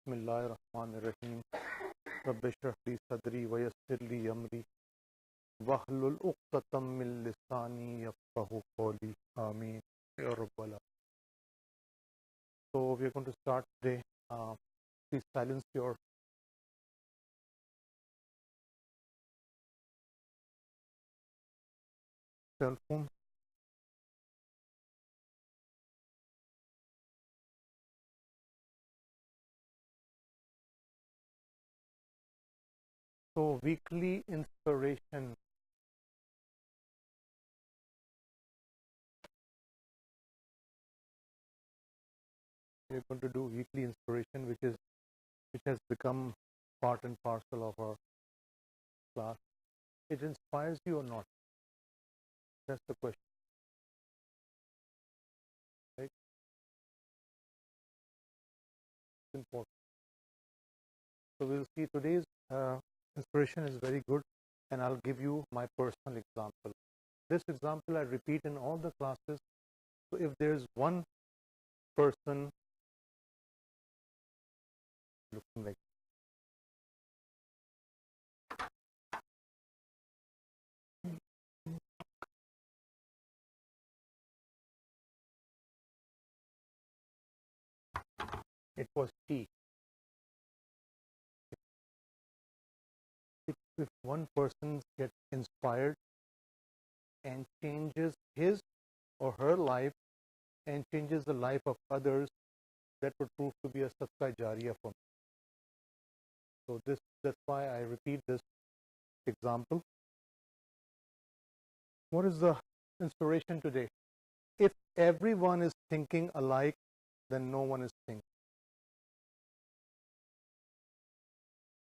बिस्मिल्लाहिर्रहमानिर्रहीम रब्bi इश्रह ली सदरी वयस्सिर ली अमरी वहलुल उक़्दतम मिन लिसानी यफ़क़हू क़ौली आमीन या रब्बल आलमीन. So we are going to start today. Please silence your cell phone. So weekly inspiration. We are going to do weekly inspiration, which has become part and parcel of our class. It inspires you or not? That's the question, right? It's important. So we'll see today's inspiration is very good, and I'll give you my personal example. This example I repeat in all the classes. So if there's one person looking like it was tea. If one person gets inspired and changes his or her life and changes the life of others, that would prove to be a sadaqah jariyah for me. So that's why I repeat this example. What is the inspiration today? If everyone is thinking alike, then no one is thinking.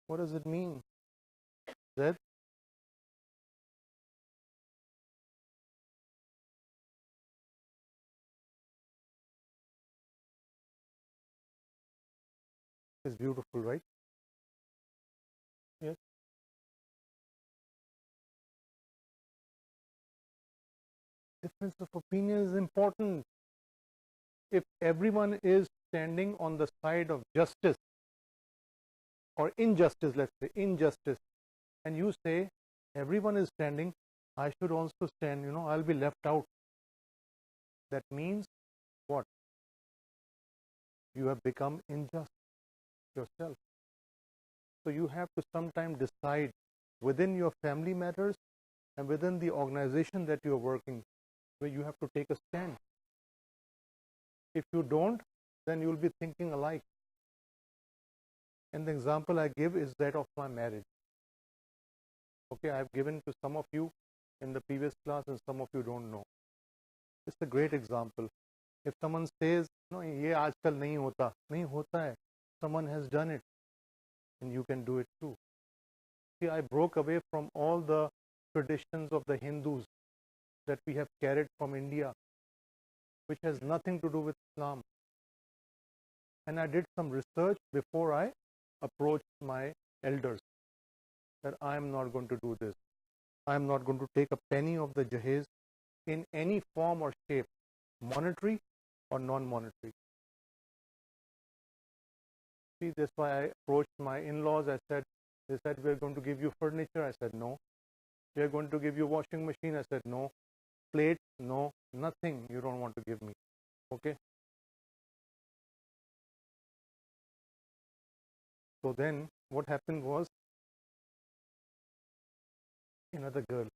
What does it mean? That is beautiful, right? Yes. Difference of opinion is important. If everyone is standing on the side of justice or injustice, let's say injustice, and you say everyone is standing, I should also stand, I'll be left out. That means what? You have become unjust yourself. So you have to sometime decide within your family matters and within the organization that you're working, where you have to take a stand. If you don't, then you'll be thinking alike. And the example I give is that of my marriage. Okay, I've given to some of you in the previous class and some of you don't know. It's a great example. If someone says, no, ye aajkal nahi hota hai. Someone has done it, and you can do it too. See, I broke away from all the traditions of the Hindus that we have carried from India, which has nothing to do with Islam. And I did some research before I approached my elders that I am not going to do this. I am not going to take a penny of the jahez in any form or shape, monetary or non-monetary. See, that's why I approached my in-laws. They said, we're going to give you furniture. I said, no. We're going to give you washing machine. I said, no. Plate, no. Nothing you don't want to give me. Okay? So then what happened was another girl.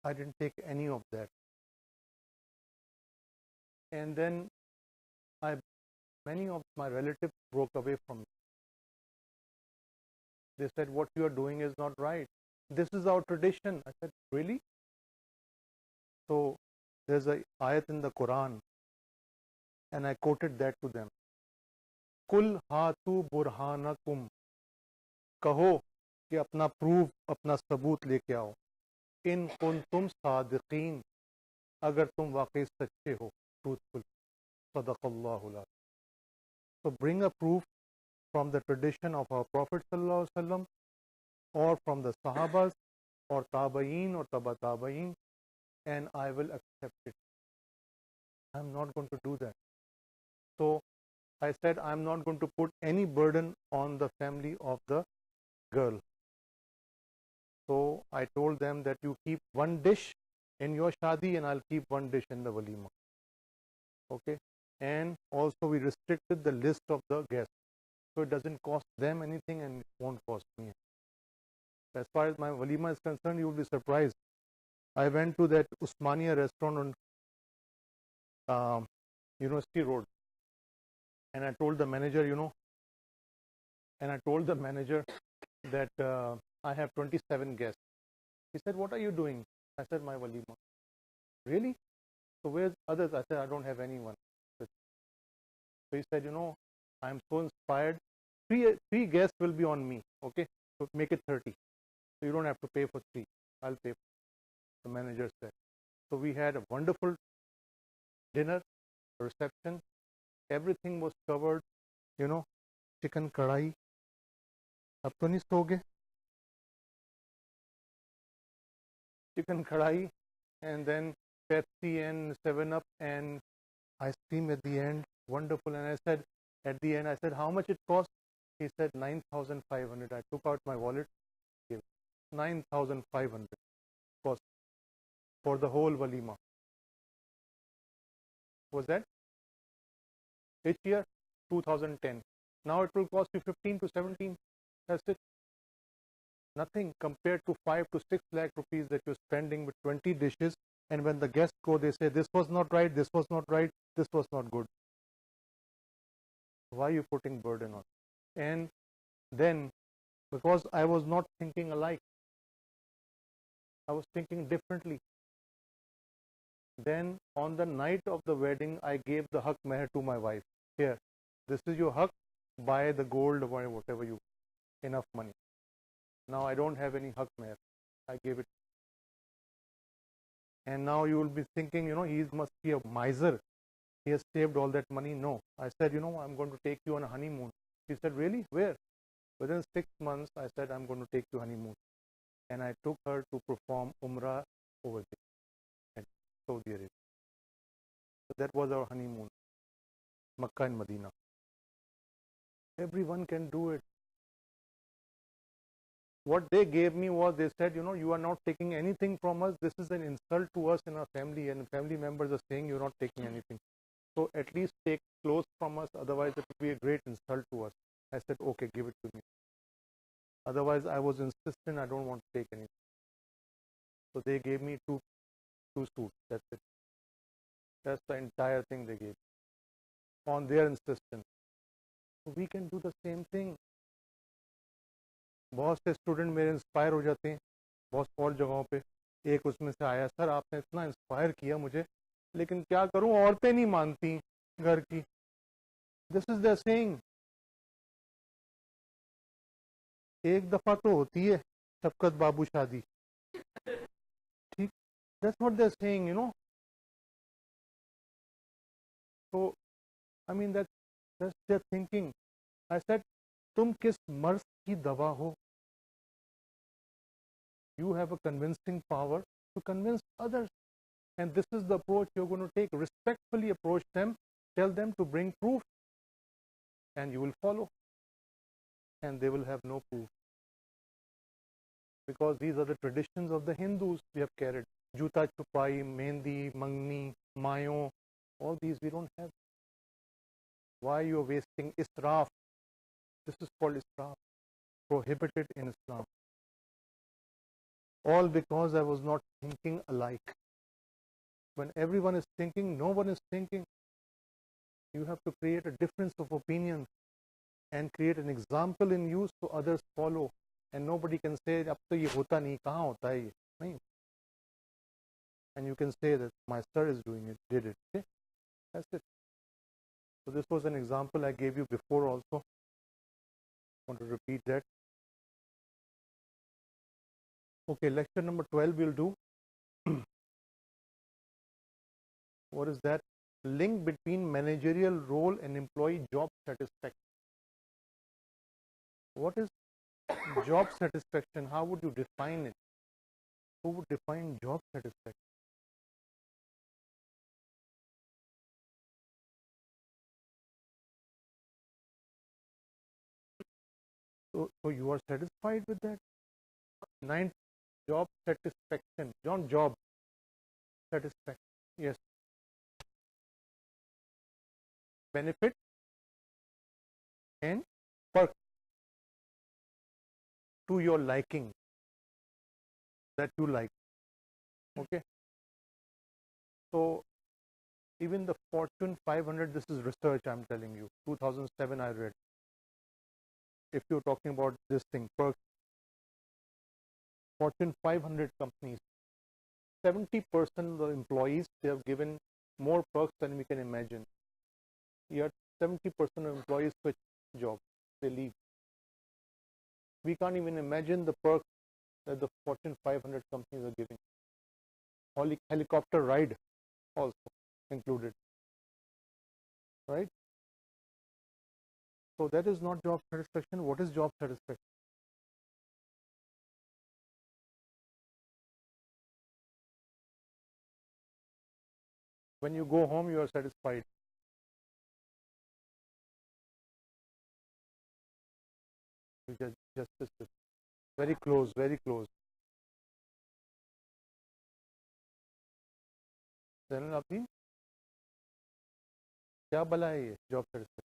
I didn't take any of that. And then many of my relatives broke away from me. They said, what you are doing is not right. This is our tradition. I said, really? So there's an ayat in the Quran, and I quoted that to them. Kul hatu burhanakum. कहो कि अपना proof, अपना सबूत लेके आओ. इन कुंतुम सादिकीन, अगर तुम वाकई सच्चे हो, ट्रूथफुल. सदक़ल्लाहुल अज़ीम. So bring a proof from the tradition of our Prophet sallallahu alaihi wasallam, or from the Sahabas, or Tabaeen, or Tabaeen, and I will accept it. I'm not going to do that. So I said I'm not going to put any burden on the family of the girl. So I told them that you keep one dish in your shadi and I'll keep one dish in the walima. Okay. And also we restricted the list of the guests. So it doesn't cost them anything and it won't cost me. As far as my walima is concerned, you will be surprised. I went to that Usmania restaurant on University Road. And I told the manager, that I have 27 guests. He said, what are you doing? I said, my walima. Really? So where's others? I said, I don't have anyone. So he said, I'm so inspired. Three guests will be on me. Okay? So make it 30. So you don't have to pay for 3. I'll pay. The manager said. So we had a wonderful dinner, reception. Everything was covered, chicken kadai. Ab to nahi soge. Chicken kadai, and then Pepsi and 7-Up and ice cream at the end. Wonderful. And I said, at the end, how much it cost? He said 9,500. I took out my wallet, gave 9,500 cost for the whole walima. Was that? Which year? 2010. Now it will cost you 15 to 17. That's it. Nothing compared to 5 to 6 lakh rupees that you're spending with 20 dishes. And when the guests go, they say, this was not right, this was not right, this was not good. Why are you putting burden on? And then, because I was not thinking alike, I was thinking differently. Then on the night of the wedding, I gave the haq meher to my wife. Here, this is your haq, buy the gold or whatever you, enough money. Now I don't have any haq meher. I gave it. And now you will be thinking, he must be a miser. He has saved all that money. No. I said, I'm going to take you on a honeymoon. He said, really? Where? Within 6 months, I said, I'm going to take you honeymoon. And I took her to perform Umrah over there in Saudi Arabia. So that was our honeymoon. Makkah and Medina. Everyone can do it. What they gave me was, they said, you are not taking anything from us. This is an insult to us and our family. And family members are saying you're not taking anything. So at least take clothes from us. Otherwise, it would be a great insult to us. I said, okay, give it to me. Otherwise, I was insistent, I don't want to take anything. So they gave me two suits. That's it. That's the entire thing they gave on their insistence. So we can do the same thing. बहुत से student मेरे inspire हो जाते हैं बहुत और जगहों पे. एक उसमें से आया, सर आपने इतना इंस्पायर किया मुझे, लेकिन क्या करूं, औरतें नहीं मानती घर की. This is the saying. एक दफा तो होती है शफकत बाबू शादी, ठीक. That's what they are saying, So I mean that's their thinking. I said, तुम किस मर्ज की दवा हो? You have a convincing power to convince others. And this is the approach you're going to take. Respectfully approach them, tell them to bring proof, and you will follow. And they will have no proof. Because these are the traditions of the Hindus we have carried. Juta chupai, mehendi, mangni, mayo, all these we don't have. Why you are wasting? Israf. This is called israf. Prohibited in Islam. All because I was not thinking alike. When everyone is thinking, no one is thinking. You have to create a difference of opinion and create an example in you so others follow. And nobody can say, ab to ye hota nahi, kahan hota hai ye? Nahi. And you can say that my sir is doing it, did it. Okay? That's it. So this was an example I gave you before also. I want to repeat that. Okay, lecture number 12 we'll do. What is that? link between managerial role and employee job satisfaction. What is job satisfaction? How would you define it? Who would define job satisfaction? So you are satisfied with that? Ninth, job satisfaction. Not job satisfaction. Yes. Benefit and perk to your liking, that you like. Okay. So even the Fortune 500, this is research I'm telling you. 2007 I read. If you're talking about this thing, perks, Fortune 500 companies, 70% of the employees, they have given more perks than we can imagine. Yet 70% of employees switch jobs, they leave. We can't even imagine the perks that the Fortune 500 companies are giving. Helicopter ride also included, right? So that is not job satisfaction. What is job satisfaction? When you go home, you are satisfied. You just very close, very close. Then आपकी क्या बला है ये job satisfaction?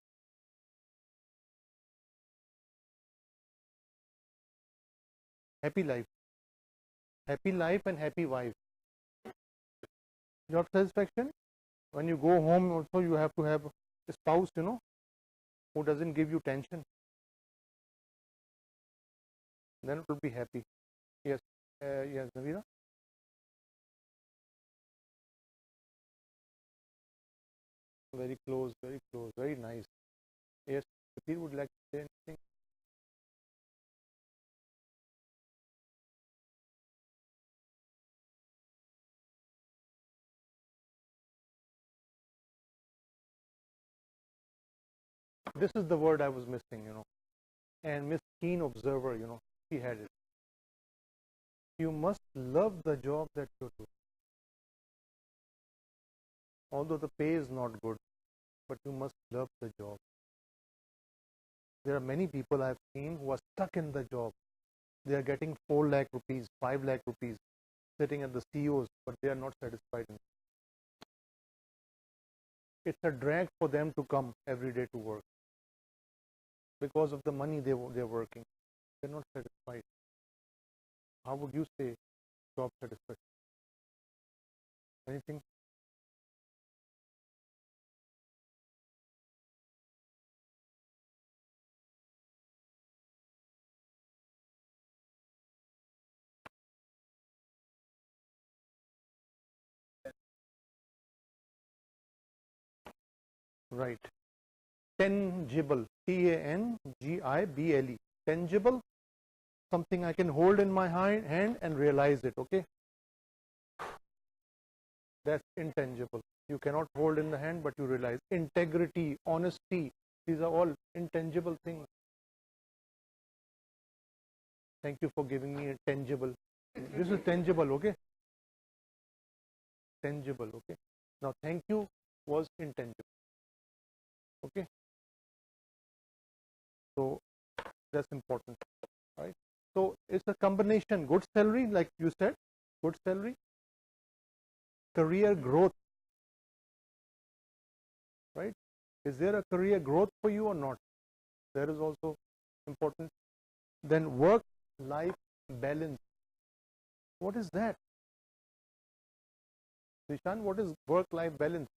Happy life and happy wife. Job satisfaction. When you go home, also you have to have a spouse, who doesn't give you tension. Then it will be happy. Yes, yes, Navira. Very close, very nice. Yes, if you would like to say anything. This is the word I was missing, and Miss Keen Observer, she had it. You must love the job that you do. Although the pay is not good, but you must love the job. There are many people I've seen who are stuck in the job. They are getting 4 lakh rupees, 5 lakh rupees, sitting at the CEOs, but they are not satisfied. It's a drag for them to come every day to work because of the money they're working. They're not satisfied. How would you say job satisfaction? Anything? Right. Tangible. Tangible. Tangible. Something I can hold in my hand and realize it. Okay. That's intangible. You cannot hold in the hand, but you realize. Integrity, honesty. These are all intangible things. Thank you for giving me a tangible. This is tangible. Okay. Tangible. Okay. Now, thank you was intangible. Okay. So that's important, right? So it's a combination. Good salary, like you said, good salary, career growth, right? Is there a career growth for you or not? That is also important. Then work-life balance. What is that? Zishan, what is work-life balance?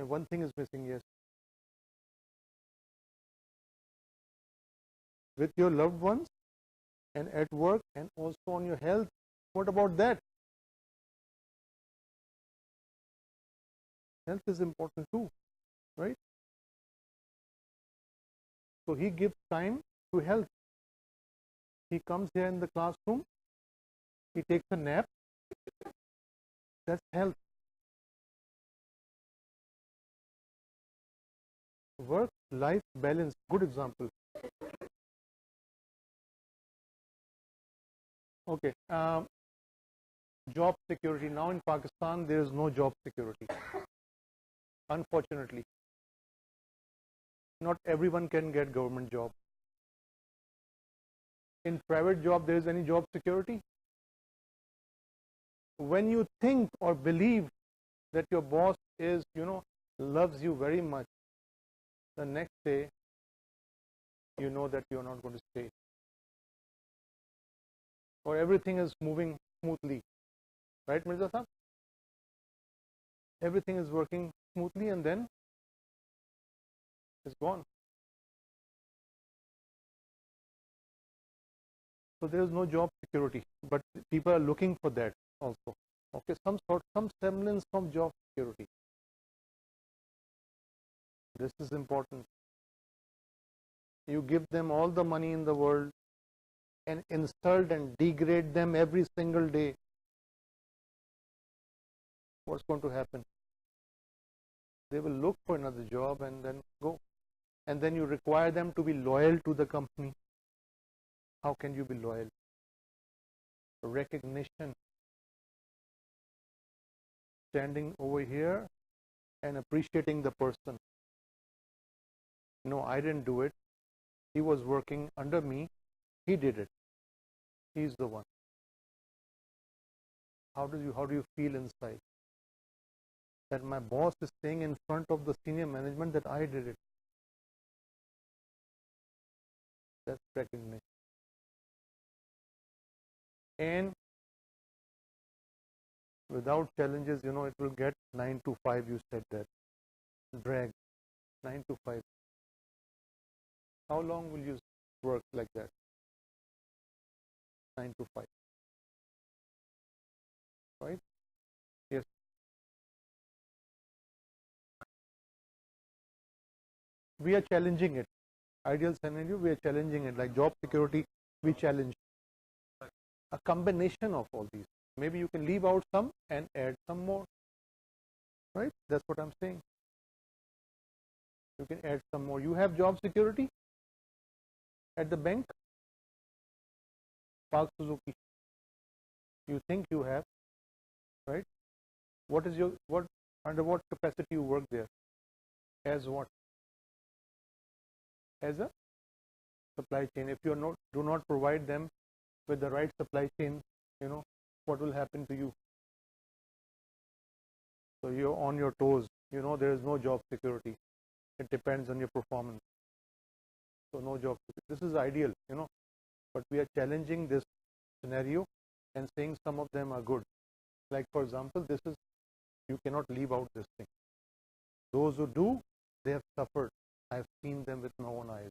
And one thing is missing, yes. With your loved ones and at work and also on your health. What about that? Health is important too, right? So he gives time to health. He comes here in the classroom, he takes a nap. That's health. Work-life balance, good example. Okay, job security. Now in Pakistan, there is no job security. Unfortunately, not everyone can get government job. In private job, there is any job security. When you think or believe that your boss is, loves you very much, the next day, you know that you're not going to stay. Or everything is moving smoothly. Right, Mirza Sahab? Everything is working smoothly and then it's gone. So there is no job security, but people are looking for that also. Okay, some semblance from job security. This is important. You give them all the money in the world and insult and degrade them every single day. What's going to happen? They will look for another job and then go. And then you require them to be loyal to the company. How can you be loyal? Recognition. Standing over here and appreciating the person. No, I didn't do it. He was working under me. He did it. He's the one. How do you feel inside? That my boss is saying in front of the senior management that I did it. That's recognition. And without challenges, it will get 9 to 5, you said that. Drag. 9 to 5. How long will you work like that? 9 to 5. Right? Yes. We are challenging it. Ideal scenario, we are challenging it. Like job security, we challenge. A combination of all these. Maybe you can leave out some and add some more. Right? That's what I'm saying. You can add some more. You have job security at the bank? Park Suzuki. You think you have, right? Under what capacity you work there? As what? As a supply chain. If you do not provide them with the right supply chain, what will happen to you? So you're on your toes. There is no job security. It depends on your performance. So no job security. This is ideal, but we are challenging this scenario and saying some of them are good. Like for example, you cannot leave out this thing. Those who do, they have suffered. I've seen them with my own eyes.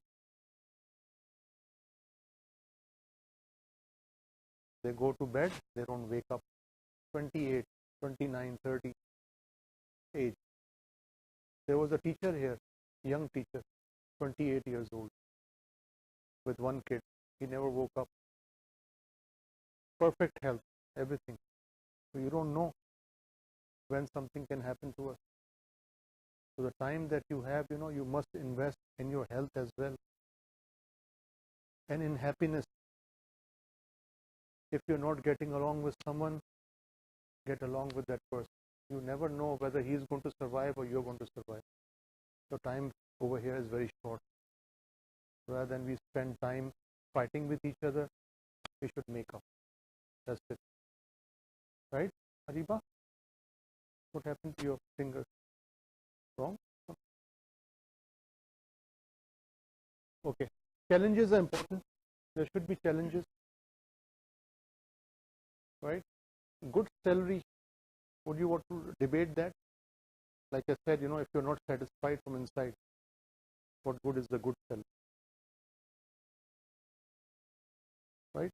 They go to bed, they don't wake up. 28, 29, 30 age. There was a teacher here, young teacher, 28 years old, with one kid. He never woke up. Perfect health, everything. So you don't know when something can happen to us. So the time that you have, you must invest in your health as well. And in happiness. If you're not getting along with someone, get along with that person. You never know whether he's going to survive or you're going to survive. The time over here is very short. Rather than we spend time fighting with each other, we should make up. That's it. Right, Ariba? What happened to your finger? Wrong? Okay. Challenges are important. There should be challenges. Right? Good salary. Would you want to debate that? Like I said, if you're not satisfied from inside, what good is the good salary? Right?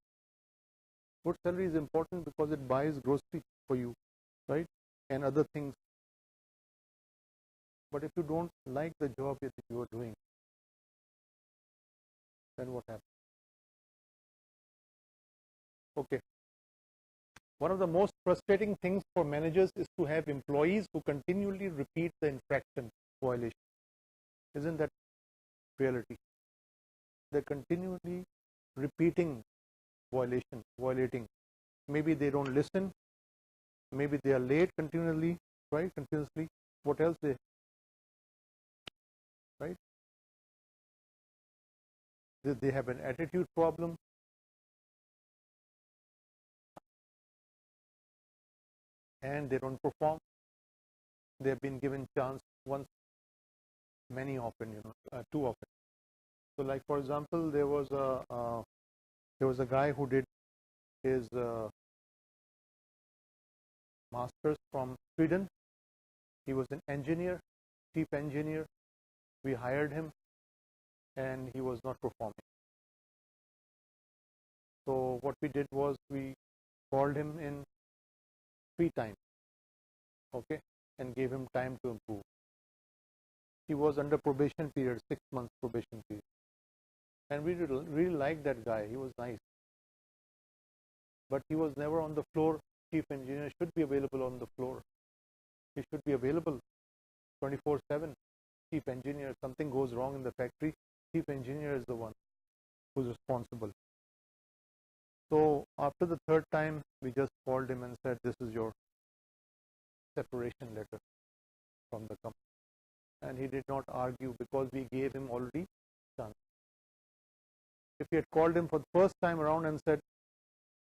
Good salary is important because it buys grocery for you, right? And other things. But if you don't like the job that you are doing, then what happens? Okay. One of the most frustrating things for managers is to have employees who continually repeat the infraction violation. Isn't that reality? They're continually repeating violating. Maybe they don't listen. Maybe they are late continually, right? Continuously. What else right? They have an attitude problem. And they don't perform. They have been given chance once, many often, too often. So, like for example, there was a guy who did his master's from Sweden. He was an engineer, chief engineer. We hired him, and he was not performing. So what we did was we called him in 3 times, okay, and gave him time to improve. He was under probation period, 6 months probation period, and we really liked that guy. He was nice, but he was never on the floor. Chief engineer should be available on the floor. He should be available 24/7. Chief engineer, something goes wrong in the factory, chief engineer is the one who's responsible. So after the 3rd time, we just called him and said, this is your separation letter from the company. And he did not argue because we gave him already chance. If he had called him for the first time around and said,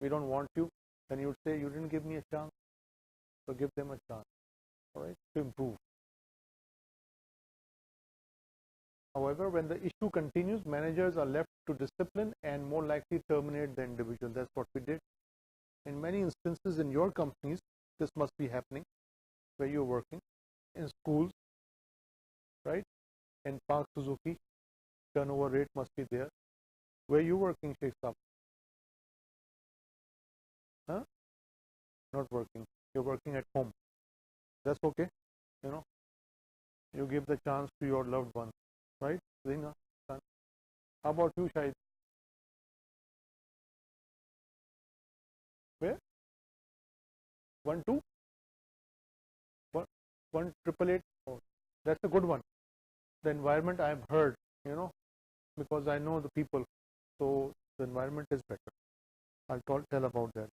we don't want you, then he would say, you didn't give me a chance. So give them a chance, all right, to improve. However, when the issue continues, managers are left to discipline and more likely terminate the individual. That's what we did. In many instances in your companies, this must be happening where you're working, in schools, right? In Park Suzuki, turnover rate must be there. Where you working, Sheikh Saab? Huh? Not working. You're working at home. That's okay. You give the chance to your loved one, right? Zina, son. How about you, Shahid? Where? 1 2 1 888. Oh, that's a good one. The environment I've heard, because I know the people, so the environment is better. I'll tell about that.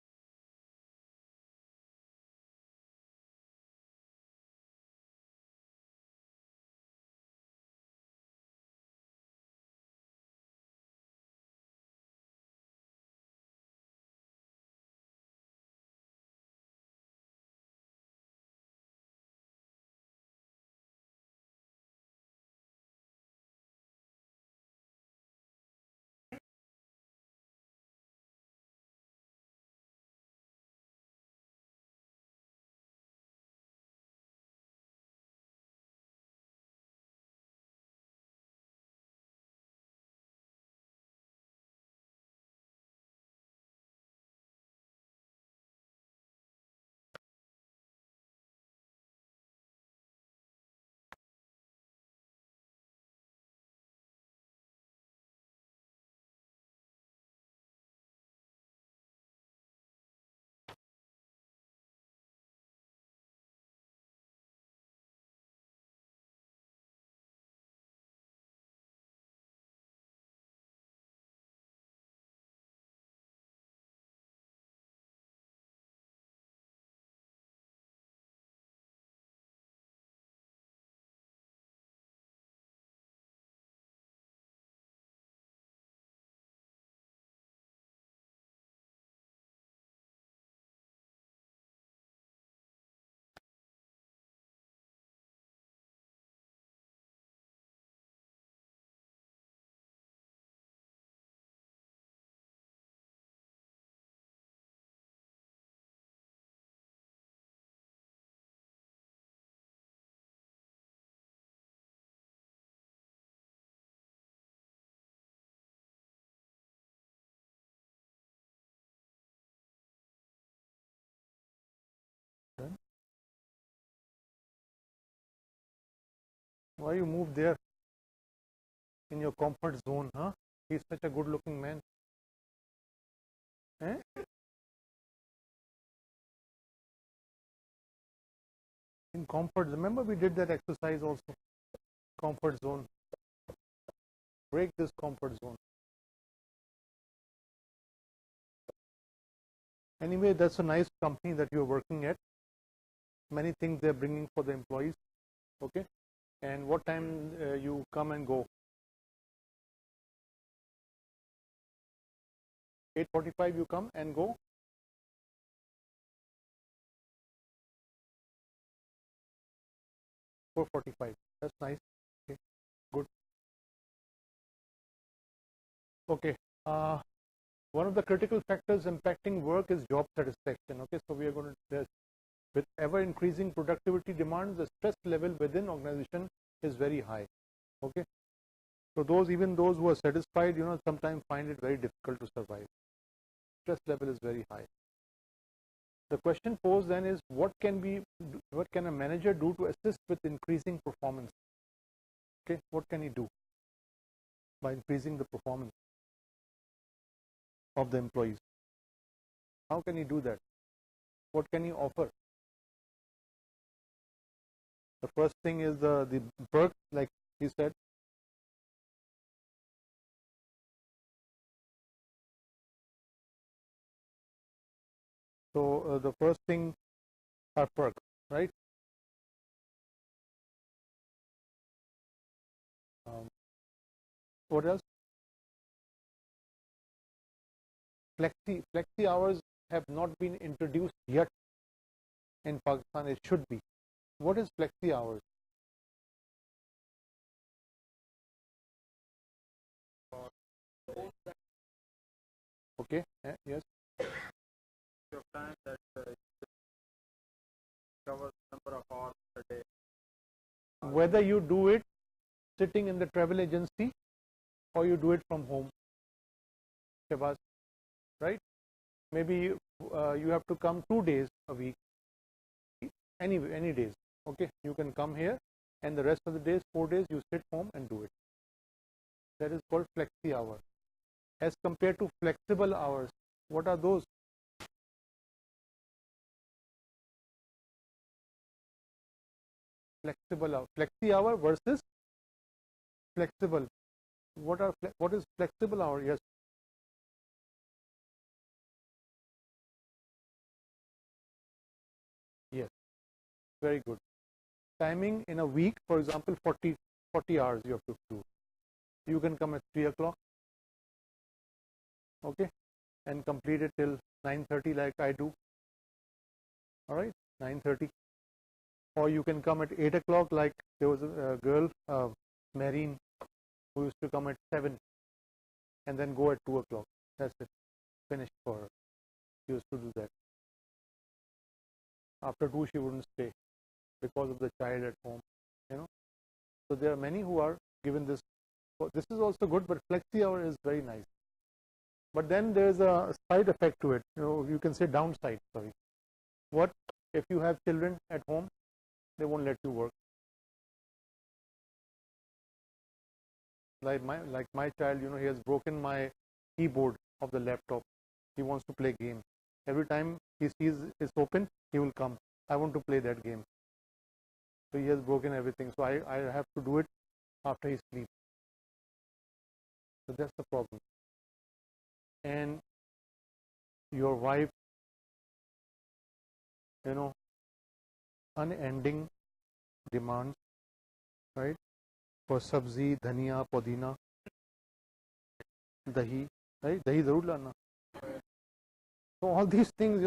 Why you moved there in your comfort zone, huh? He's such a good looking man. Eh? In comfort, remember we did that exercise also. Comfort zone. Break this comfort zone. Anyway, that's a nice company that you're working at. Many things they're bringing for the employees. Okay. And what time you come and go? 8:45 you come and go? 4:45. That's nice. Okay. Good. Okay. One of the critical factors impacting work is job satisfaction. Okay. So we are going to, with ever increasing productivity demands, the stress level within organization is very high. Okay. So even those who are satisfied, sometimes find it very difficult to survive. Stress level is very high. The question posed then is, what can a manager do to assist with increasing performance? Okay, what can he do by increasing the performance of the employees? How can he do that? What can he offer? The first thing is the perks, like he said. So the first thing are perks, right? What else? Flexi hours have not been introduced yet in Pakistan. It should be. What is flexi hours? Okay. Yes. Your time that covers number of hours per day. Whether you do it sitting in the travel agency or you do it from home, Shabazz, right? Maybe you have to come 2 days a week, any days. Okay, you can come here, and the rest of the days, 4 days, you sit home and do it. That is called flexi hour. As compared to flexible hours, what are those? Flexible hour, flexi hour versus flexible. What is flexible hour? Yes. Yes. Very good. Timing in a week, for example, 40 hours you have to do. You can come at 3 o'clock, okay, and complete it till 9:30 like I do. All right, 9:30. Or you can come at 8 o'clock like there was a girl, Marine, who used to come at 7 and then go at 2 o'clock. That's it. Finished for her. She used to do that. After 2, she wouldn't stay because of the child at home, So there are many who are given this. This is also good, but flexi hour is very nice. But then there's a side effect to it. You can say downside, sorry. What if you have children at home? They won't let you work. Like my child, he has broken my keyboard of the laptop. He wants to play game. Every time he sees it's open, he will come. I want to play that game. So he has broken everything. So I have to do it after he sleeps. So that's the problem. And your wife, unending demands, right? For sabzi, dhania, podina, dahi, right? Dahi zarur lana. So all these things,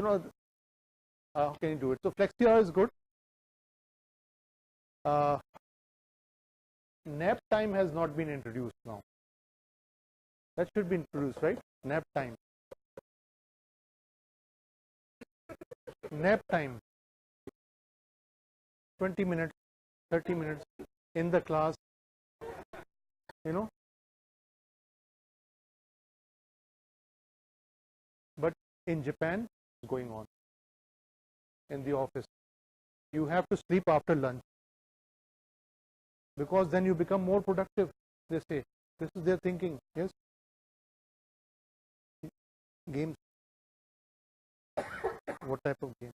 how can you do it? So flexi hour is good. Nap time has not been introduced now. That should be introduced, right? Nap time. Nap time. 20 minutes, 30 minutes in the class, But in Japan, it's going on. In the office, you have to sleep after lunch. because then you become more productive. They say this is their thinking. Yes, games. What type of game?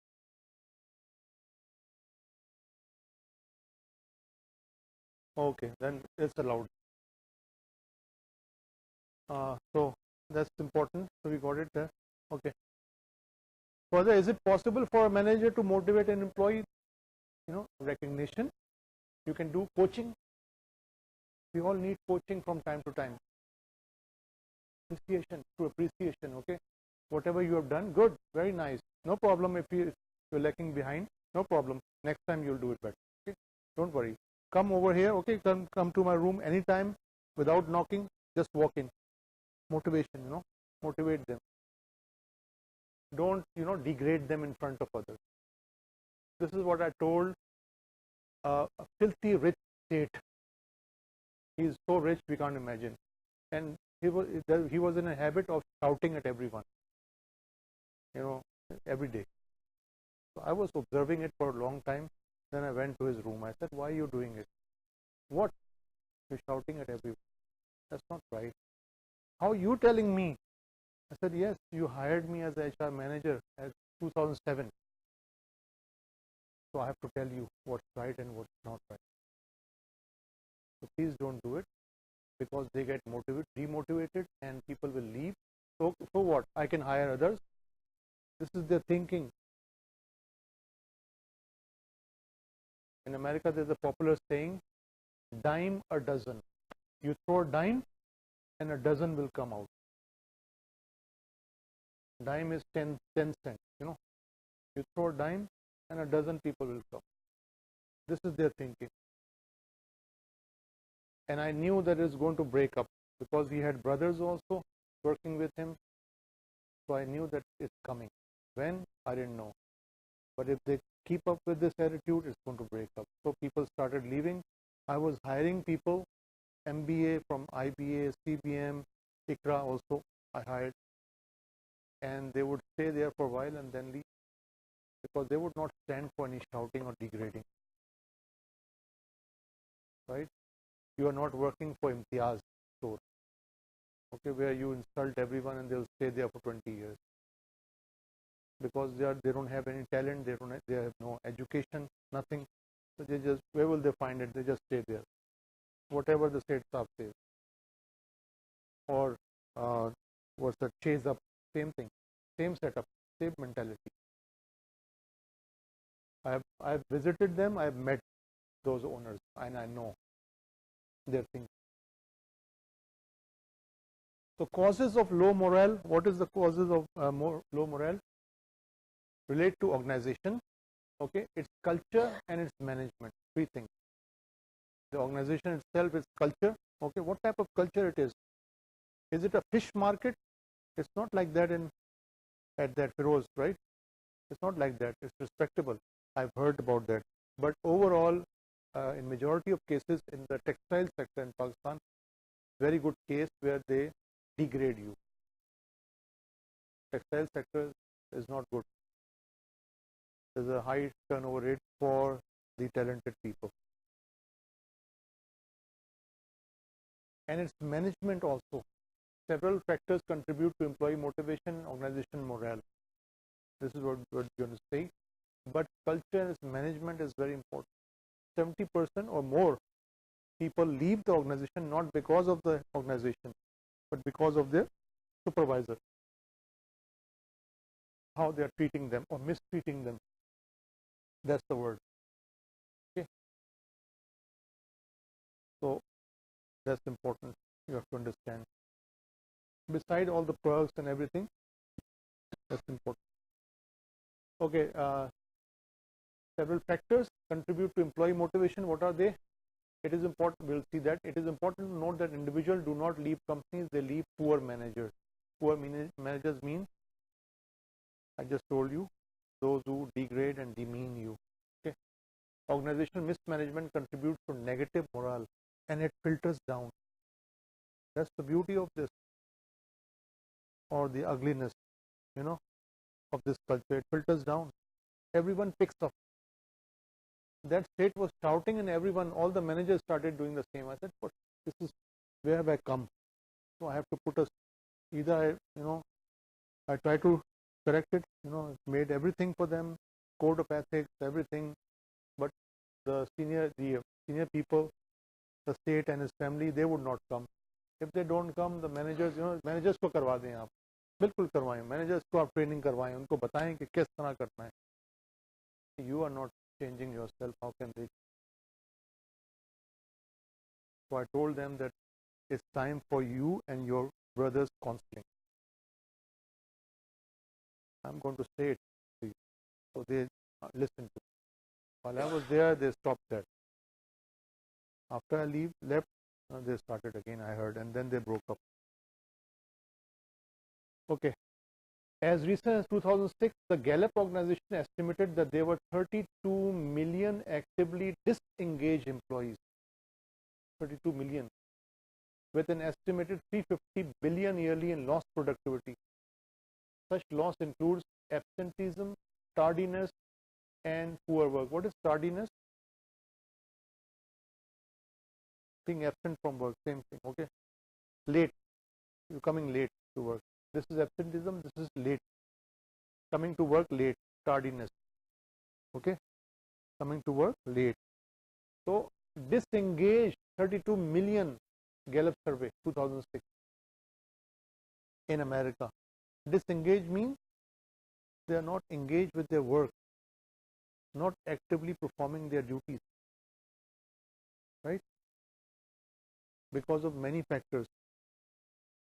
Okay, then it's allowed. So that's important. So we got it there. Okay. Further, is it possible for a manager to motivate an employee? Recognition. You can do coaching. We all need coaching from time to time. Appreciation, through appreciation. Okay. Whatever you have done, good, very nice. No problem if you're lacking behind. No problem. Next time you'll do it better. Okay. Don't worry. Come over here. Okay. Come to my room anytime without knocking. Just walk in. Motivation. Motivate them. Don't degrade them in front of others. This is what I told a filthy rich state. He is so rich we can't imagine, and he was in a habit of shouting at everyone, every day. So I was observing it for a long time. Then I went to his room. I said, "Why are you doing it? What? You're shouting at everyone. That's not right. How are you telling me?" I said, "Yes, you hired me as a HR manager at 2007. So I have to tell you what's right and what's not right. So please don't do it, because they get demotivated, and people will leave. So what? I can hire others." This is their thinking. In America, there's a popular saying, "Dime a dozen." You throw a dime, and a dozen will come out. Dime is 10 cents. You throw a dime, and a dozen people will come. This is their thinking. And I knew that it's going to break up, because he had brothers also working with him. So I knew that it's coming. When? I didn't know. But if they keep up with this attitude, it's going to break up. So people started leaving. I was hiring people, MBA from IBA, CBM, Iqra also I hired. And they would stay there for a while and then leave, because they would not stand for any shouting or degrading. Right? You are not working for Imtiaz store, okay, where you insult everyone and they'll stay there for 20 years. Because they don't have any talent, they have no education, nothing. So where will they find it? They just stay there. Whatever the state staff says. Or what's that? Chase up, same thing, same setup, same mentality. I've visited them, I've met those owners, and I know their things. So causes of low morale. What is the causes of low morale? Relate to organization, okay, its culture and its management. Three things. The organization itself, its culture, okay, what type of culture it is. Is it a fish market? It's not like that at that Feroz, right? It's not like that. It's respectable. I've heard about that. But overall, in majority of cases in the textile sector in Pakistan, very good case where they degrade you. Textile sector is not good. There's a high turnover rate for the talented people. And its management also. Several factors contribute to employee motivation and organization morale. This is what we're going to say. But culture and its management is very important. 70% or more people leave the organization not because of the organization, but because of their supervisor. How they are treating them or mistreating them. That's the word. Okay. So that's important. You have to understand. Beside all the perks and everything, that's important. Okay. Several factors contribute to employee motivation. What are they? It is important. We'll see that. It is important to note that individuals do not leave companies. They leave poor managers. Poor managers mean, I just told you, those who degrade and demean you. Okay. Organizational mismanagement contributes to negative morale, and it filters down. That's the beauty of this, or the ugliness, of this culture. It filters down. Everyone picks up. that state was shouting, and everyone, all the managers started doing the same. I said, "What? This is where have I come? So I have to put either I try to correct it. Made everything for them, code of ethics, everything, but the senior people, the state and his family, they would not come. If they don't come, the managers को करवा दें आप, बिल्कुल करवाएं, managers को आप training करवाएं, उनको बताएं कि किस तरह करना है. You are not changing yourself. How can they? So I told them that it's time for you and your brother's counseling. I'm going to say it to you. So they listened to me. While I was there, they stopped that. After I left, they started again, I heard, and then they broke up. Okay. As recent as 2006, the Gallup organization estimated that there were 32 million actively disengaged employees. 32 million. With an estimated 350 billion yearly in lost productivity. Such loss includes absenteeism, tardiness, and poor work. What is tardiness? Being absent from work, same thing, okay? Late, you're coming late to work. This is absenteeism, this is late. Coming to work late, tardiness, okay? Coming to work late. So, disengaged 32 million, Gallup survey, 2006, in America. Disengaged means they are not engaged with their work, not actively performing their duties, right? Because of many factors,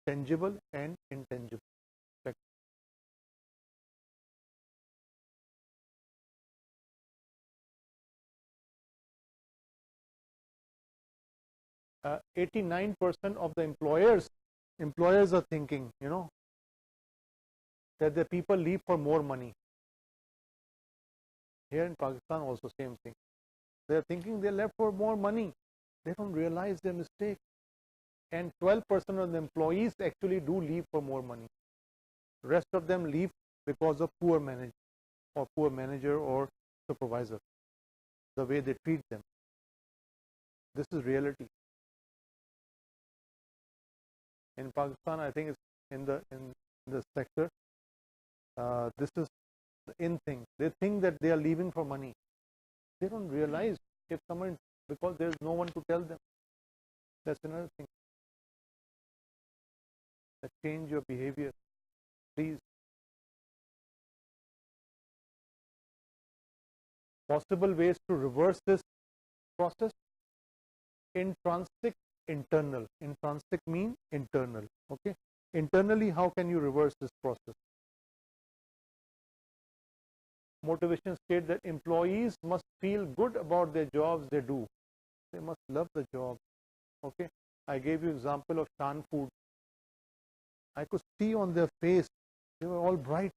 tangible and intangible factors. 89% of the employers are thinking, that the people leave for more money. Here in Pakistan also same thing. They are thinking they left for more money. They don't realize their mistake. And 12% of the employees actually do leave for more money. Rest of them leave because of poor manager or supervisor, the way they treat them. This is reality. In Pakistan, I think it's in the sector. This is the in thing. They think that they are leaving for money. They don't realize if someone, because there is no one to tell them. That's another thing. That change your behavior, please. Possible ways to reverse this process. Intrinsic, internal. Intrinsic means internal. Okay. Internally, how can you reverse this process? Motivation state that employees must feel good about their jobs they do. They must love the job. Okay. I gave you example of Shan Food. I could see on their face, they were all bright.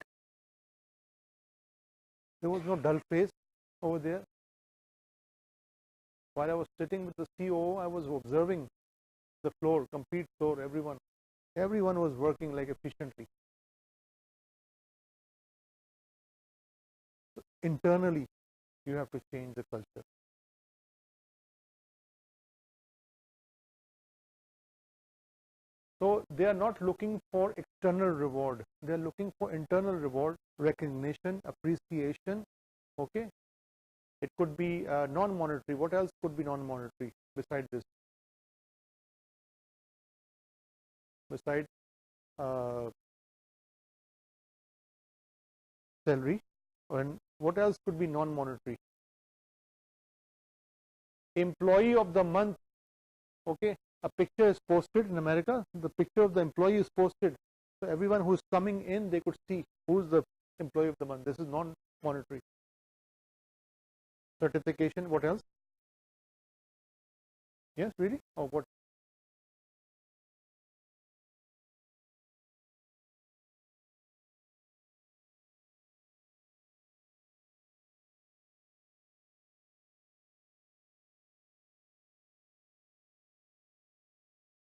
There was no dull face over there. While I was sitting with the COO, I was observing the floor, complete floor, everyone. Everyone was working like efficiently. So internally, you have to change the culture. So they are not looking for external reward. They are looking for internal reward, recognition, appreciation. Okay. It could be non-monetary. What else could be non-monetary besides this? Besides salary, and what else could be non-monetary? Employee of the month. Okay. A picture is posted in America. The picture of the employee is posted. So everyone who is coming in, they could see who is the employee of the month. This is non-monetary. Certification. What else? Yes, really? Or what?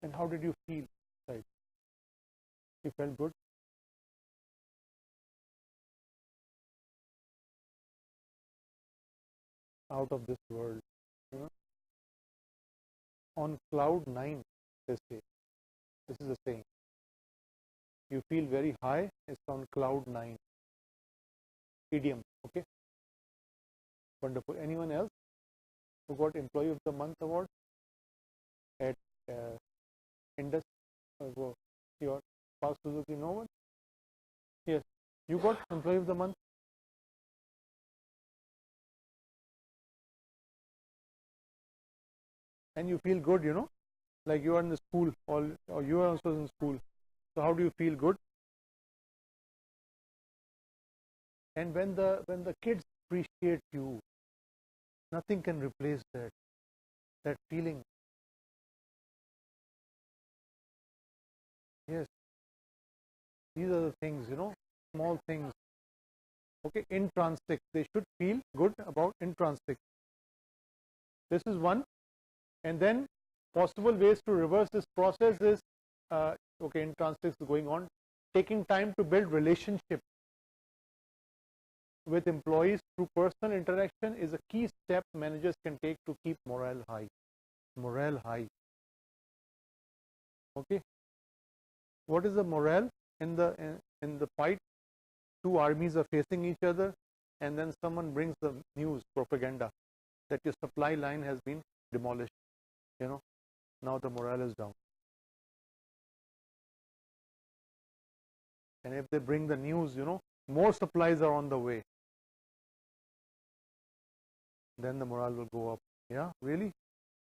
And how did you feel? Right. You felt good? out of this world. You know, on cloud 9, they say. This is a saying. You feel very high, it's on cloud 9. Idiom, okay? Wonderful. Anyone else who got Employee of the Month award at Indus? Your past Suzuki, no one? Yes. You got Employee of the Month? And you feel good, you know, like you are in the school, or you are also in school. So how do you feel? Good? And when the kids appreciate you, nothing can replace that feeling. Yes, these are the things, you know, small things. Okay, intrinsic. They should feel good about intrinsic. This is one. And then possible ways to reverse this process is, okay, intrinsic is going on. Taking time to build relationship with employees through personal interaction is a key step managers can take to keep morale high. Morale high. Okay. What is the morale in the fight? Two armies are facing each other, and then someone brings the news, propaganda, that your supply line has been demolished. You know, now the morale is down. And if they bring the news, you know, more supplies are on the way, then the morale will go up. Yeah, really?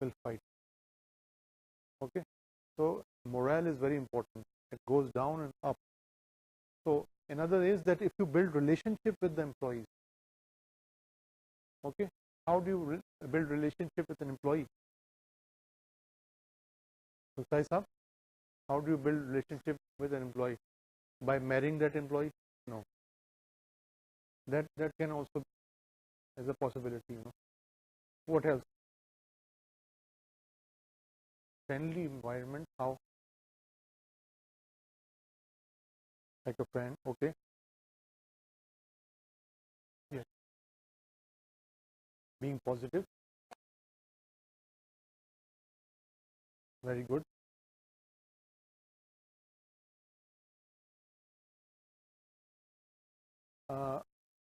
We'll fight. Okay. So morale is very important. It goes down and up. So another is that if you build relationship with the employees, okay, how do you build relationship with an employee? So, how do you build relationship with an employee? By marrying that employee? No. That can also as a possibility, you know. What else? Friendly environment, how? Like a friend, okay. Yes. Being positive. Very good.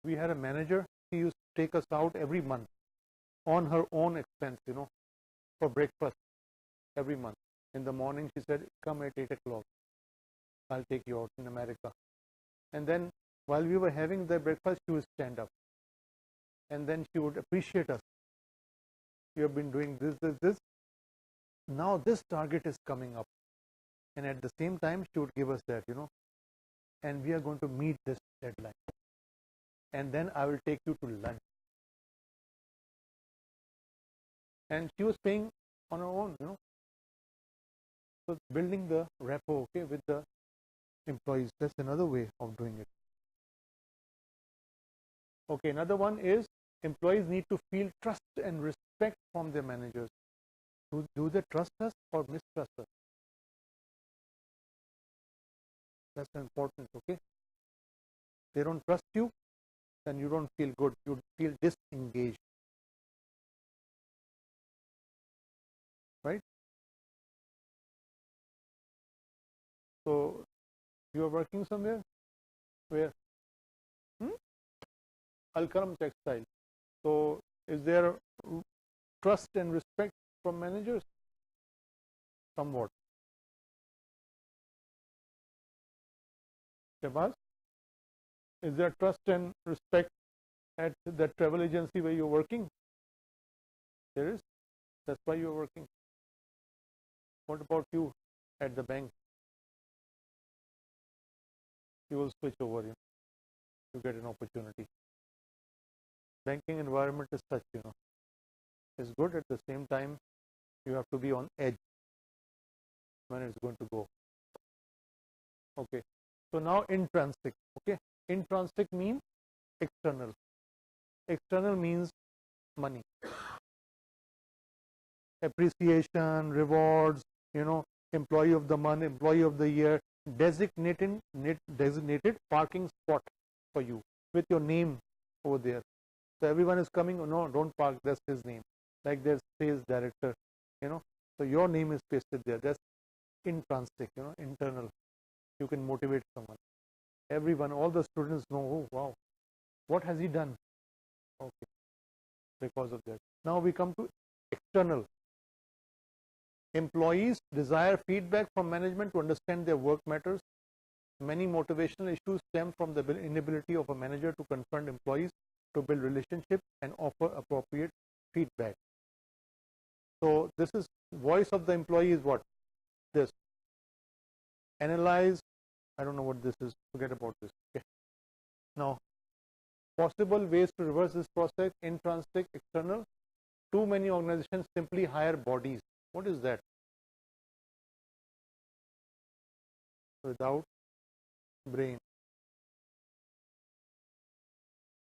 We had a manager, she used to take us out every month on her own expense, you know, for breakfast every month. In the morning, she said, come at 8 o'clock. I'll take you out in America. And then while we were having the breakfast, she would stand up. And then she would appreciate us. You have been doing this. Now this target is coming up. And at the same time, she would give us that, you know, and we are going to meet this deadline. And then I will take you to lunch. And she was paying on her own, you know. So building the rapport, okay, with the employees. That's another way of doing it. Okay, another one is employees need to feel trust and respect from their managers. Do they trust us or mistrust us? That's important, okay? They don't trust you, then you don't feel good. You feel disengaged. Right? So you are working somewhere? Where? Al-Karam Textile. So is there trust and respect from managers? Somewhat. Shabazz? Is there trust and respect at the travel agency where you're working? There is. That's why you're working. What about you at the bank? You will switch over, you get an opportunity. Banking environment is such, you know, it's good. At the same time, you have to be on edge when it's going to go. Okay. So now intrinsic. Okay. Intrinsic means external. External means money, appreciation, rewards, you know, employee of the month, employee of the year, designated parking spot for you with your name over there. So everyone is coming, oh, no, don't park, that's his name. Like their sales director, So your name is pasted there. That's intrinsic, internal. You can motivate someone. Everyone, all the students know, oh, wow, what has he done? Okay, because of that. Now we come to external. Employees desire feedback from management to understand their work matters. Many motivational issues stem from the inability of a manager to confront employees, to build relationships and offer appropriate feedback. So this is voice of the employee is what? This. Analyze. I don't know what this is. Forget about this. Okay. Now, possible ways to reverse this process: intrinsic, external. Too many organizations simply hire bodies. What is that? Without brain.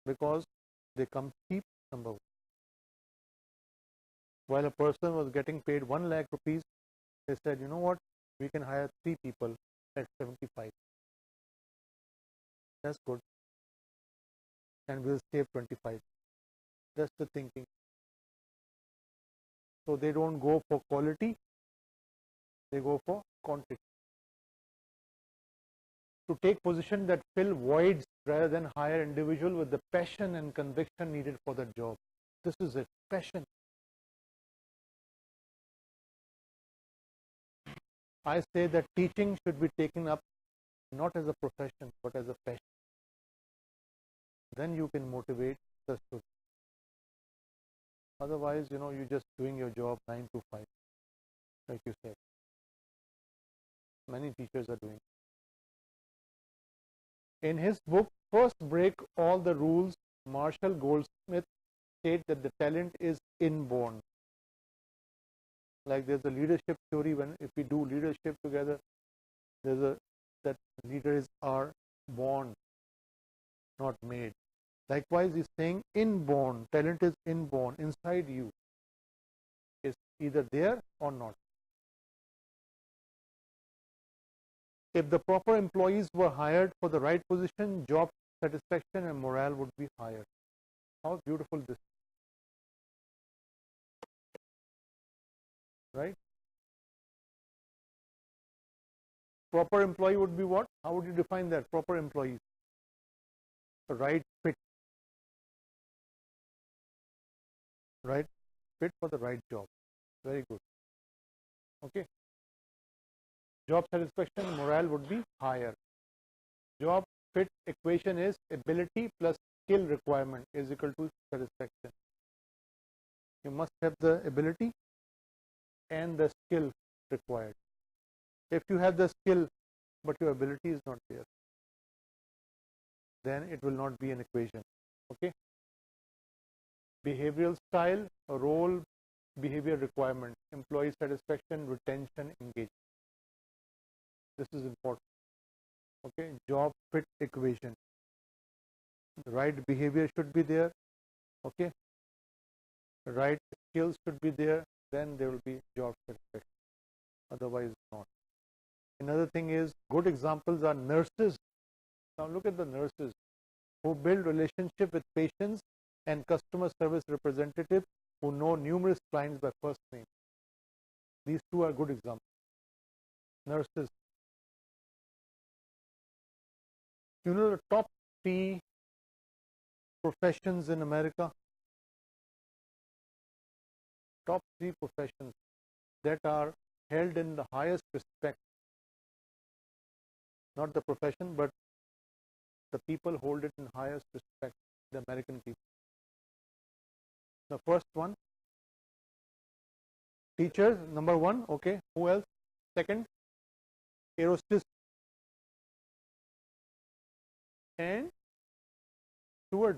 Because they come cheap, number one. While a person was getting paid 1 lakh rupees, they said, you know what, we can hire 3 people at 75. That's good. And we'll save 25. That's the thinking. So they don't go for quality, they go for quantity. To take position that fill voids rather than hire individual with the passion and conviction needed for the job. This is it, passion. I say that teaching should be taken up not as a profession, but as a passion. Then you can motivate the student. Otherwise, you're just doing your job 9 to 5, like you said. Many teachers are doing. In his book, First Break All the Rules, Marshall Goldsmith states that the talent is inborn. Like there's a leadership theory, if we do leadership together, that leaders are born, not made. Likewise, he's saying inborn, talent is inborn, inside you. It's either there or not. If the proper employees were hired for the right position, job satisfaction and morale would be higher. How beautiful this is. Right? Proper employee would be what? How would you define that? Proper employees. The right fit. Right fit for the right job. Very good. Okay. Job satisfaction and morale would be higher. Job fit equation is ability plus skill requirement is equal to satisfaction. You must have the ability and the skill required. If you have the skill but your ability is not there, then it will not be an equation. Okay. Behavioral style, role, behavior requirement, employee satisfaction, retention, engagement. This is important. Okay. Job fit equation. The right behavior should be there. Okay. The right skills should be there. Then there will be job satisfaction. Otherwise not. Another thing is, good examples are nurses. Now look at the nurses who build relationship with patients and customer service representatives who know numerous clients by first name. These two are good examples. Nurses. You know the top 3 professions in America? Top 3 professions that are held in the highest respect. Not the profession, but the people hold it in highest respect, the American people. The first one, teachers, number 1, okay. Who else? Second, aerostewardess and steward.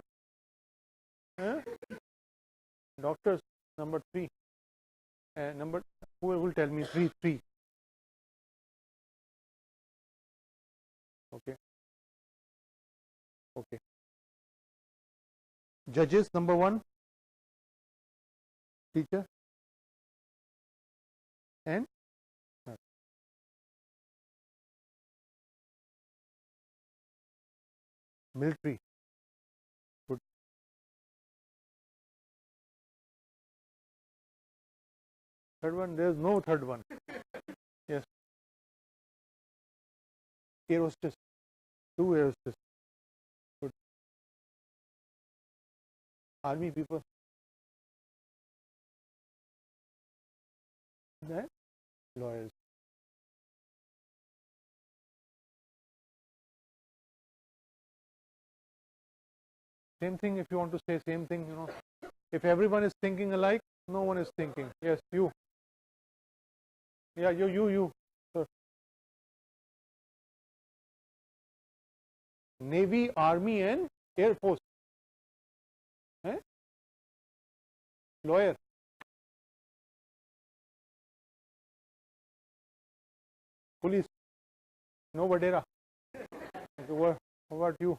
Doctors, number 3. Who will tell me 3? Okay. Okay. Judges, number 1, teacher and nurse. Military. Good. Third one, there's no third one. Yes. Aerostess. Two aerostess. Good. Army people. Then lawyers. Same thing if you want to say same thing, If everyone is thinking alike, no one is thinking. Yes, you. Yeah, you. Sir. Navy, Army and Air Force. Eh? Lawyer. Police. No Vadera. Okay, what about you?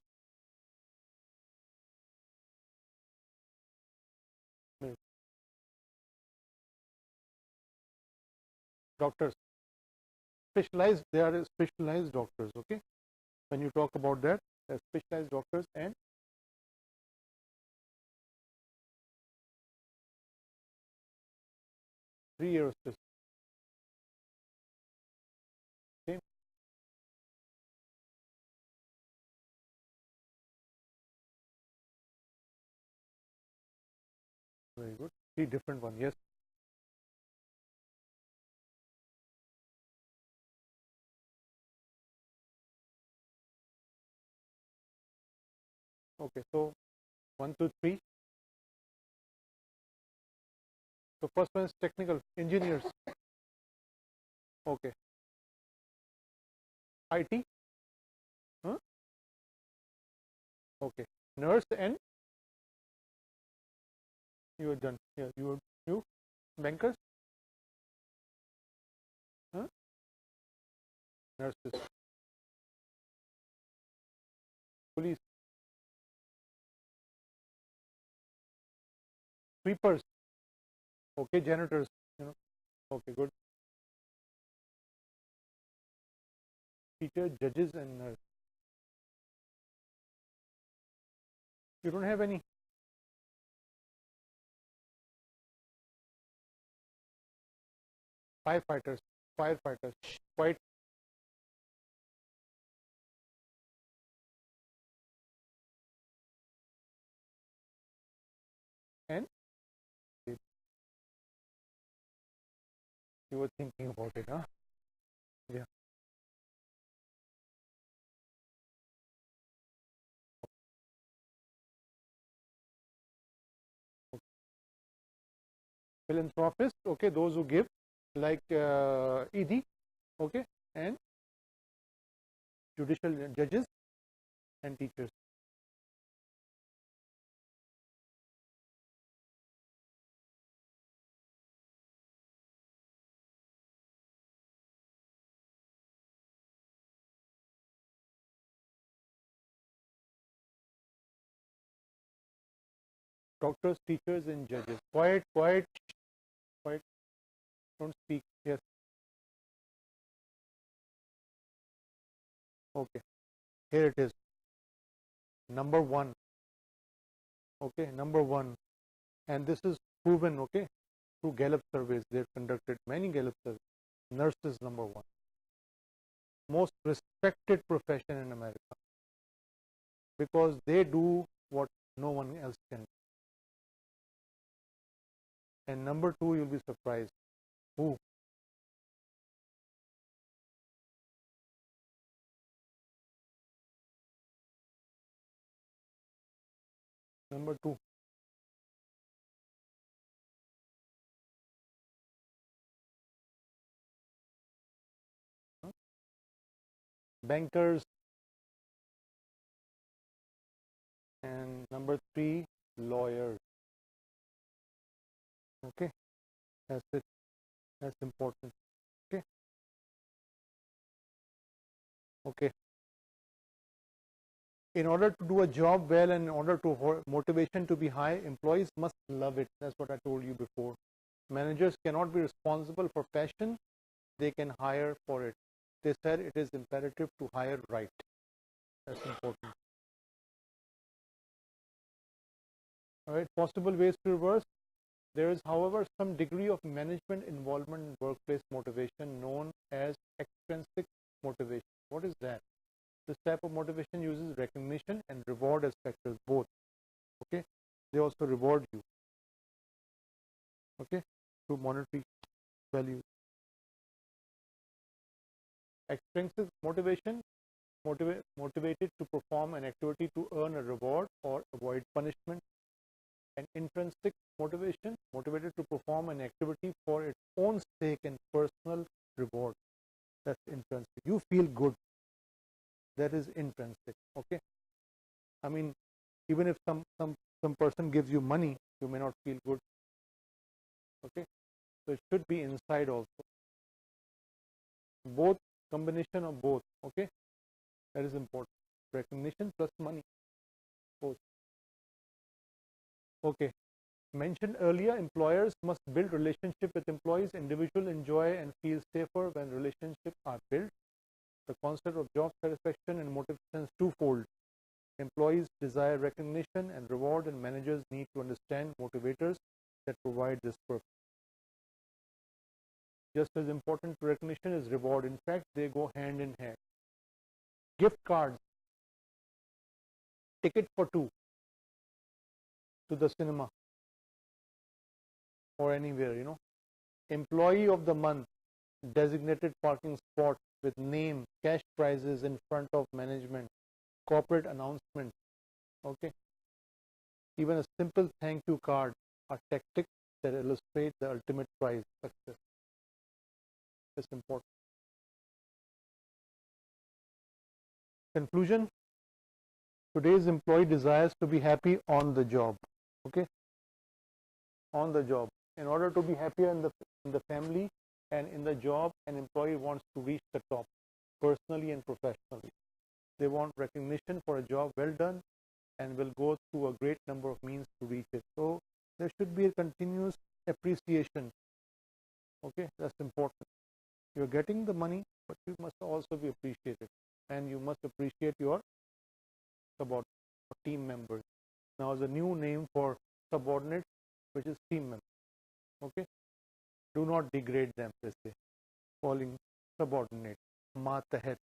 Doctors. Specialized, they are specialized doctors, okay? When you talk about that, they are specialized doctors and three aerosters. Same. Very good. Three different ones, yes. Okay, so 1, 2, 3. So first one is technical, engineers. Okay. IT. Huh? Okay. Nurse and you are done. Yeah, you bankers. Huh? Nurses. Police. Sweepers. Okay, janitors. Okay, good. Teacher, judges, and nurse. You don't have any firefighters, quite and you were thinking about it, huh? Yeah. Philanthropists, okay, those who give, like ED, okay, and judicial judges and teachers. Doctors, teachers, and judges. Quiet. Don't speak. Yes. Okay. Here it is. Number one. Okay. Number one. And this is proven, okay, through Gallup surveys. They've conducted many Gallup surveys. Nurses, number one. Most respected profession in America because they do what no one else can. And number two, you'll be surprised. Who? Number two. Bankers. And number three, lawyers. Okay. That's it. That's important. Okay. Okay. In order to do a job well and in order to motivation to be high, employees must love it. That's what I told you before. Managers cannot be responsible for passion. They can hire for it. They said it is imperative to hire right. That's important. All right. Possible ways to reverse. There is, however, some degree of management involvement in workplace motivation known as extrinsic motivation. What is that? This type of motivation uses recognition and reward as factors, both. Okay, they also reward you. Okay, through monetary values. Extrinsic motivation, motivated to perform an activity to earn a reward or avoid punishment. And intrinsic motivation, motivated to perform an activity for its own sake and personal reward. That's intrinsic. You feel good. That is intrinsic. Okay. I mean, even if some person gives you money, you may not feel good. Okay. So it should be inside also. Both, combination of both. Okay. That is important. Recognition plus money. Both. Okay. Mentioned earlier, employers must build relationship with employees. Individuals enjoy and feel safer when relationships are built. The concept of job satisfaction and motivation is twofold. Employees desire recognition and reward, and managers need to understand motivators that provide this purpose. Just as important to recognition is reward. In fact, they go hand in hand. Gift cards, ticket for two to the cinema or anywhere, Employee of the month, designated parking spot with name, cash prizes in front of management, corporate announcement. Okay. Even a simple thank you card are tactics that illustrate the ultimate prize, success. It's important. Conclusion. Today's employee desires to be happy on the job. Okay. On the job. In order to be happier in the family and in the job, an employee wants to reach the top, personally and professionally. They want recognition for a job well done and will go through a great number of means to reach it. So there should be a continuous appreciation. Okay, that's important. You're getting the money, but you must also be appreciated, and you must appreciate your subordinates or team members. Now, there's a new name for subordinates, which is team members. Okay, do not degrade them, they say, calling subordinate matahat.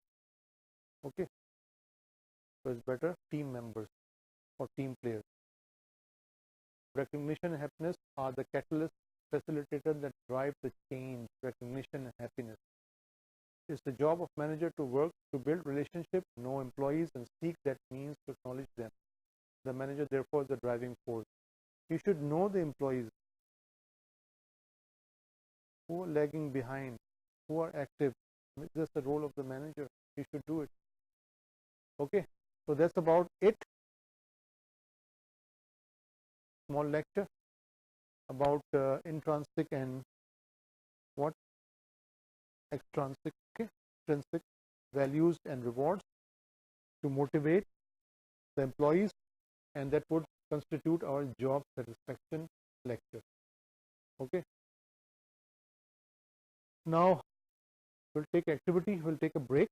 Okay, so it's better team members or team players. Recognition and happiness are the catalyst facilitator that drive the change. Recognition and happiness. It's the job of manager to work to build relationship, know employees, and seek that means to acknowledge them. The manager, therefore, is the driving force. You should know the employees who are lagging behind, who are active. That's the role of the manager. You should do it. Okay, so that's about it. Small lecture about intrinsic and what? Extrinsic, okay? Extrinsic values and rewards to motivate the employees, and that would constitute our job satisfaction lecture. Okay. Now we'll take activity, we'll take a break.